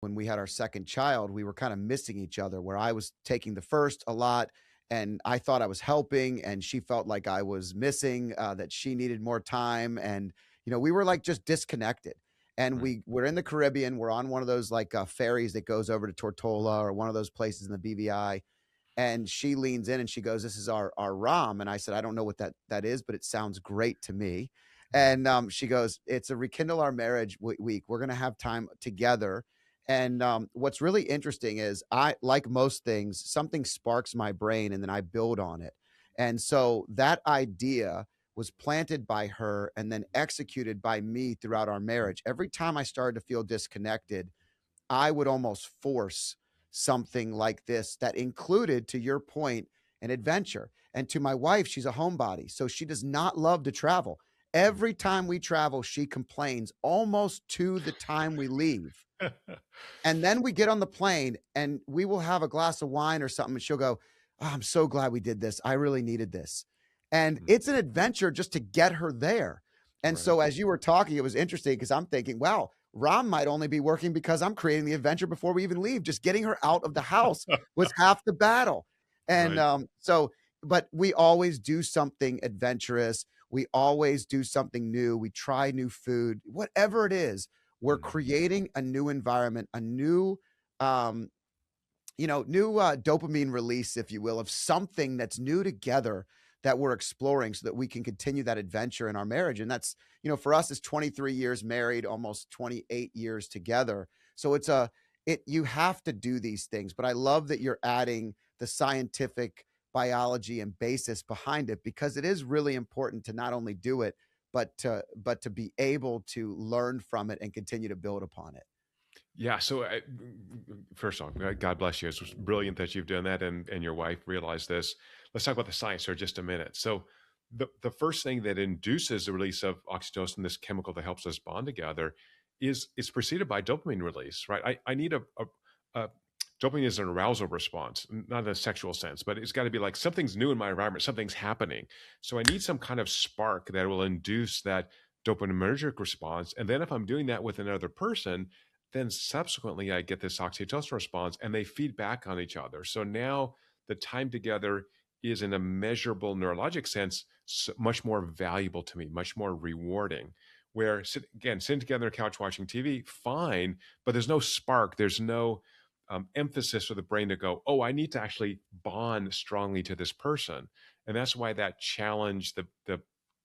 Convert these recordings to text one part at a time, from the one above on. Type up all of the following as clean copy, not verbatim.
when we had our second child, we were kind of missing each other, where I was taking the first a lot and I thought I was helping, and she felt like I was missing, that she needed more time. And, we were like just disconnected. And Right. we're in the Caribbean. We're on one of those like ferries that goes over to Tortola or one of those places in the BVI. And she leans in and she goes, "This is our Ram." And I said, "I don't know what that is, but it sounds great to me." Right. And she goes, "It's a rekindle our marriage week. We're gonna have time together." And what's really interesting is, I like most things, something sparks my brain and then I build on it. And so that idea was planted by her and then executed by me throughout our marriage. Every time I started to feel disconnected, I would almost force something like this that included, to your point, an adventure. And to my wife, she's a homebody, so she does not love to travel. Every time we travel, she complains almost to the time we leave. And then we get on the plane and we will have a glass of wine or something, and she'll go, "Oh, I'm so glad we did this. I really needed this." And Mm. it's an adventure just to get her there. And Right. so as you were talking, it was interesting because I'm thinking, wow, Rom might only be working because I'm creating the adventure before we even leave. Just getting her out of the house was half the battle. And Right. but we always do something adventurous. We always do something new. We try new food, whatever it is. We're Mm. creating a new environment, a new, um, new dopamine release, if you will, of something that's new together that we're exploring so that we can continue that adventure in our marriage. And that's, for us, it's 23 years married, almost 28 years together. So you have to do these things. But I love that you're adding the scientific biology and basis behind it, because it is really important to not only do it, but to be able to learn from it and continue to build upon it. Yeah. So, first off, God bless you. It's brilliant that you've done that, and your wife realized this. Let's talk about the science for just a minute. So, the first thing that induces the release of oxytocin, this chemical that helps us bond together, is preceded by dopamine release. Right. I need a dopamine is an arousal response, not in a sexual sense, but it's got to be like something's new in my environment, something's happening. So I need some kind of spark that will induce that dopaminergic response. And then if I'm doing that with another person, then subsequently I get this oxytocin response and they feed back on each other. So now the time together is, in a measurable neurologic sense, much more valuable to me, much more rewarding. Where, again, sitting together on a couch watching TV, fine, but there's no spark, there's no emphasis for the brain to go, oh, I need to actually bond strongly to this person. And that's why that challenge, the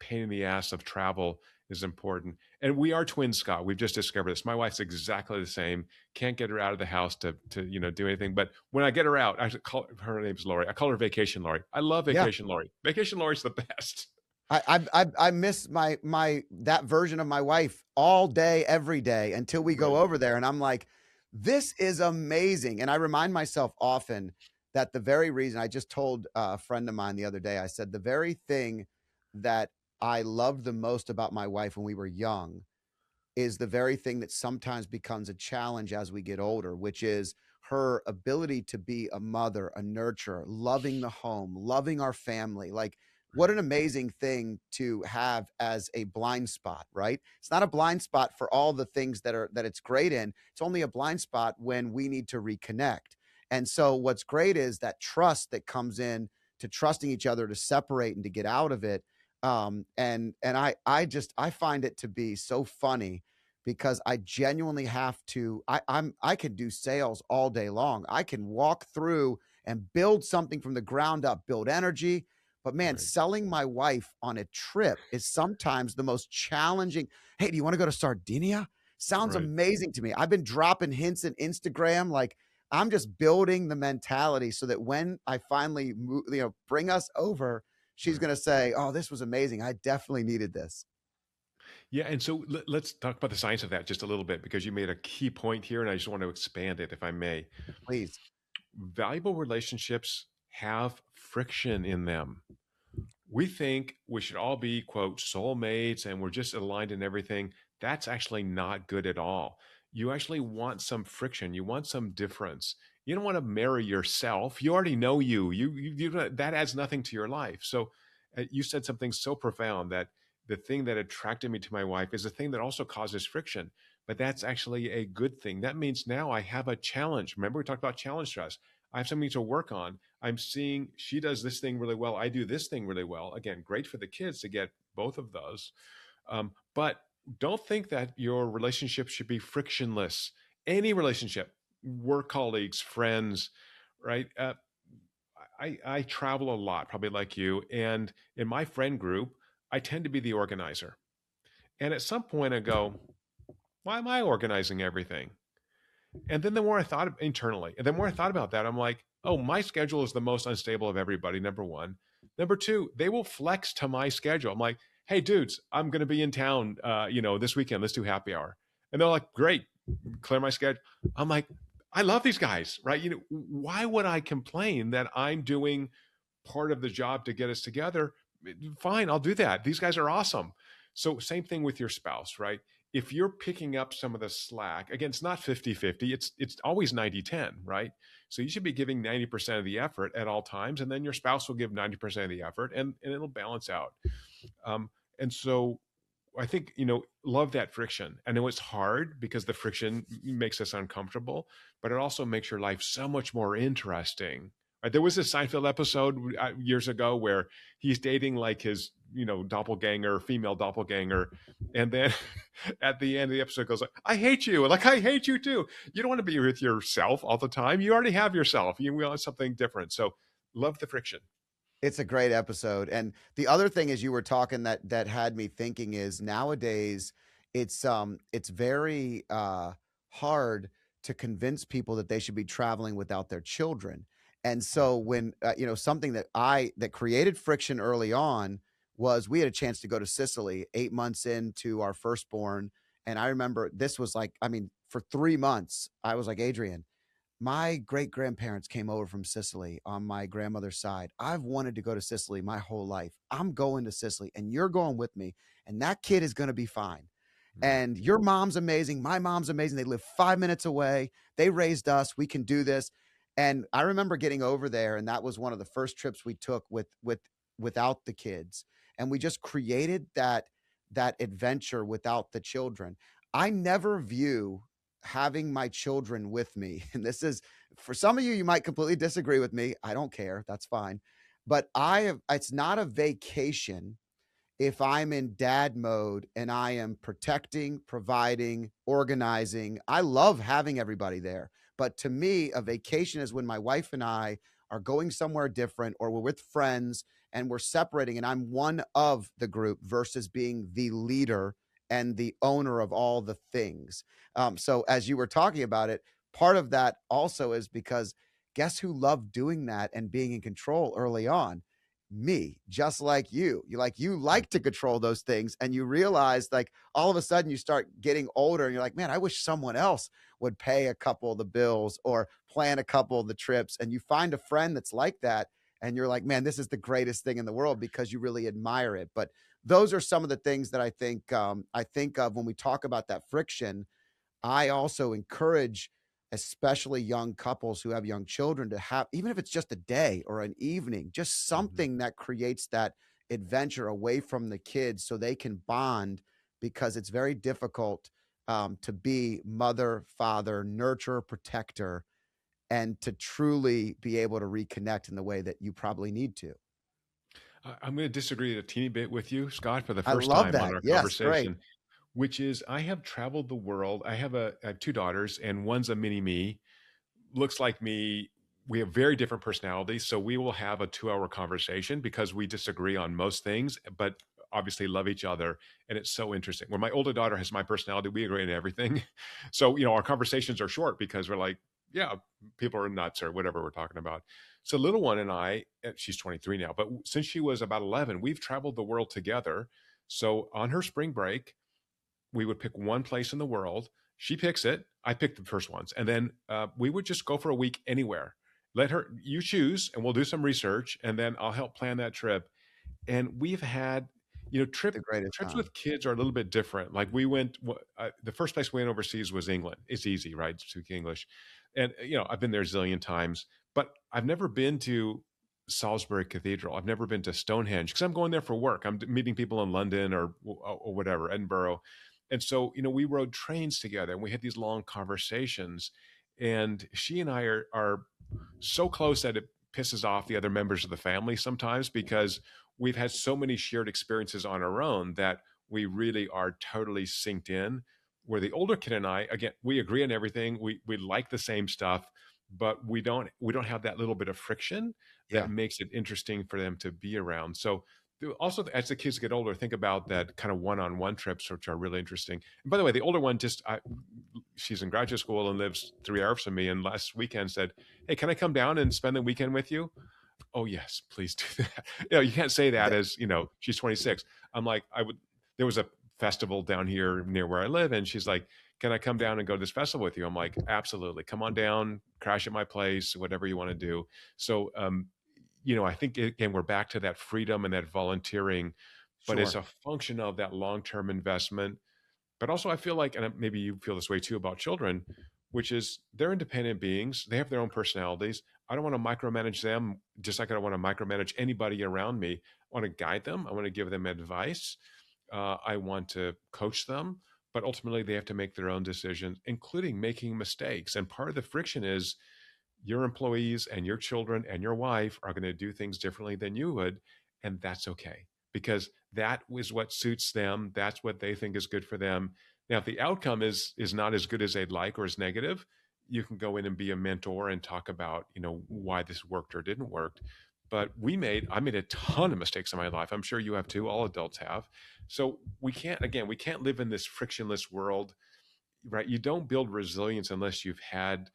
pain in the ass of travel is important. And we are twins, Scott. We've just discovered this. My wife's exactly the same. Can't get her out of the house to do anything. But when I get her out, I call her name's Lori. I call her Vacation Lori. I love Yeah. Vacation Lori. Vacation Lori's the best. I miss my that version of my wife all day, every day until we go Right. over there, and I'm like, "This is amazing." And I remind myself often that the very reason, I just told a friend of mine the other day, I said, "The very thing that I loved the most about my wife when we were young is the very thing that sometimes becomes a challenge as we get older, which is her ability to be a mother, a nurturer, loving the home, loving our family. Like, what Right. an amazing thing to have as a blind spot, right? It's not a blind spot for all the things that it's great in. It's only a blind spot when we need to reconnect. And so what's great is that trust that comes in to trusting each other to separate and to get out of it. And I find it to be so funny because I genuinely have to. I can do sales all day long. I can walk through and build something from the ground up, build energy. But man, Right. selling my wife on a trip is sometimes the most challenging. Hey, do you want to go to Sardinia? Sounds Right. amazing to me. I've been dropping hints in Instagram. Like, I'm just building the mentality so that when I finally bring us over, she's Right. going to say, "Oh, this was amazing. I definitely needed this." Yeah, and so let's talk about the science of that just a little bit, because you made a key point here, and I just want to expand it, if I may. Please. Valuable relationships have friction in them. We think we should all be, quote, soulmates and we're just aligned in everything. That's actually not good at all. You actually want some friction. You want some difference. You don't want to marry yourself. You already know you. That adds nothing to your life. So you said something so profound, that the thing that attracted me to my wife is the thing that also causes friction. but that's actually a good thing. That means now I have a challenge. Remember, we talked about challenge stress. I have something to work on. I'm seeing she does this thing really well. I do this thing really well. Again, great for the kids to get both of those. But don't think that your relationship should be frictionless. Any relationship, work colleagues, friends, right? I travel a lot, probably like you. And in my friend group, I tend to be the organizer. And at some point, I go, why am I organizing everything? And then the more I thought internally, and the more I thought about that, I'm like, oh, my schedule is the most unstable of everybody, number one. Number two, they will flex to my schedule. I'm like, hey, dudes, I'm going to be in town, this weekend. Let's do happy hour. And they're like, great, clear my schedule. I'm like, I love these guys, right? Why would I complain that I'm doing part of the job to get us together? Fine, I'll do that. These guys are awesome. So same thing with your spouse, right? If you're picking up some of the slack, again, it's not 50-50, it's always 90-10, right? So you should be giving 90% of the effort at all times, and then your spouse will give 90% of the effort, and it'll balance out. And so I think, love that friction. I know it's hard because the friction makes us uncomfortable, but it also makes your life so much more interesting. Right? There was a Seinfeld episode years ago where he's dating like his, doppelganger, female doppelganger. And then at the end of the episode goes like, I hate you. Like, I hate you too. You don't want to be with yourself all the time. You already have yourself. You want something different. So love the friction. It's a great episode. And the other thing is you were talking that had me thinking is nowadays it's very hard to convince people that they should be traveling without their children. And so when something that created friction early on was we had a chance to go to Sicily 8 months into our firstborn, and I remember this was like, I mean, for 3 months I was like, Adrian, my great grandparents came over from Sicily on my grandmother's side. I've wanted to go to Sicily my whole life. I'm going to Sicily and you're going with me. And that kid is going to be fine. And your mom's amazing. My mom's amazing. They live 5 minutes away. They raised us. We can do this. And I remember getting over there, and that was one of the first trips we took without the kids. And we just created that adventure without the children. I never view having my children with me, and this is for some of you, you might completely disagree with me. I don't care. That's fine. But it's not a vacation if I'm in dad mode and I am protecting, providing, organizing. I love having everybody there. But to me, a vacation is when my wife and I are going somewhere different or we're with friends and we're separating and I'm one of the group versus being the leader and the owner of all the things. So as you were talking about it, part of that also is because guess who loved doing that and being in control early on? Me, just like you like to control those things, and you realize like all of a sudden you start getting older and you're like, man, I wish someone else would pay a couple of the bills or plan a couple of the trips, and you find a friend that's like that and you're like, man, this is the greatest thing in the world because you really admire it. But those are some of the things that I think of when we talk about that friction. I also encourage, especially young couples who have young children, to have, even if it's just a day or an evening, just Mhm. something that creates that adventure away from the kids so they can bond because it's very difficult to be mother, father, nurturer, protector, and to truly be able to reconnect in the way that you probably need to. I'm going to disagree a teeny bit with you, Scott, for the I first love time on that. our Yes, great. conversation, which is I have traveled the world. I have two daughters, and one's a mini me, looks like me. We have very different personalities. So we will have a 2 hour conversation because we disagree on most things, but obviously love each other. And it's so interesting. When my older daughter has my personality, we agree on everything. So, our conversations are short because we're like, yeah, people are nuts or whatever we're talking about. So, little one and I, she's 23 now, but since she was about 11, we've traveled the world together. So, on her spring break, we would pick one place in the world. She picks it. I pick the first ones. And then we would just go for a week anywhere. Let her, you choose, and we'll do some research, and then I'll help plan that trip. And we've had, The greatest trips time. with kids are a little bit different. Like we went, the first place we went overseas was England. It's easy, right? Speak English. And, I've been there a zillion times, but I've never been to Salisbury Cathedral. I've never been to Stonehenge because I'm going there for work. I'm meeting people in London or whatever, Edinburgh. And so, we rode trains together and we had these long conversations. And she and I are so close that it pisses off the other members of the family sometimes because we've had so many shared experiences on our own that we really are totally synced in. Where the older kid and I, again, we agree on everything. We like the same stuff, but we don't have that little bit of friction that Yeah, makes it interesting for them to be around. So also as the kids get older, think about that kind of one-on-one trips, which are really interesting. And by the way, the older one she's in graduate school and lives 3 hours from me. And last weekend said, "Hey, can I come down and spend the weekend with you?" Oh yes, please do that. You can't say that that as she's 26. I'm like, I would. There was a festival down here near where I live, and she's like, "Can I come down and go to this festival with you?" I'm like, "Absolutely, come on down, crash at my place, whatever you want to do." So, I think again we're back to that freedom and that volunteering, but it's sure. a function of that long-term investment. But also, I feel like, and maybe you feel this way too about children, which is they're independent beings. They have their own personalities. I don't want to micromanage them, just like I don't want to micromanage anybody around me. I want to guide them. I want to give them advice. I want to coach them. But ultimately, they have to make their own decisions, including making mistakes. And part of the friction is your employees and your children and your wife are going to do things differently than you would. And that's okay because that is what suits them. That's what they think is good for them. Now, if the outcome is not as good as they'd like or is negative, you can go in and be a mentor and talk about, why this worked or didn't work. But I made a ton of mistakes in my life. I'm sure you have too. All adults have. So we can't live in this frictionless world, right? You don't build resilience unless you've had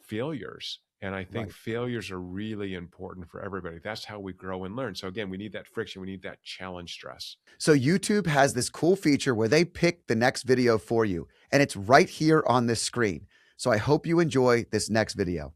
failures. And I think Right. failures are really important for everybody. That's how we grow and learn. So again, we need that friction. We need that challenge stress. So YouTube has this cool feature where they pick the next video for you, and it's right here on this screen. So I hope you enjoy this next video.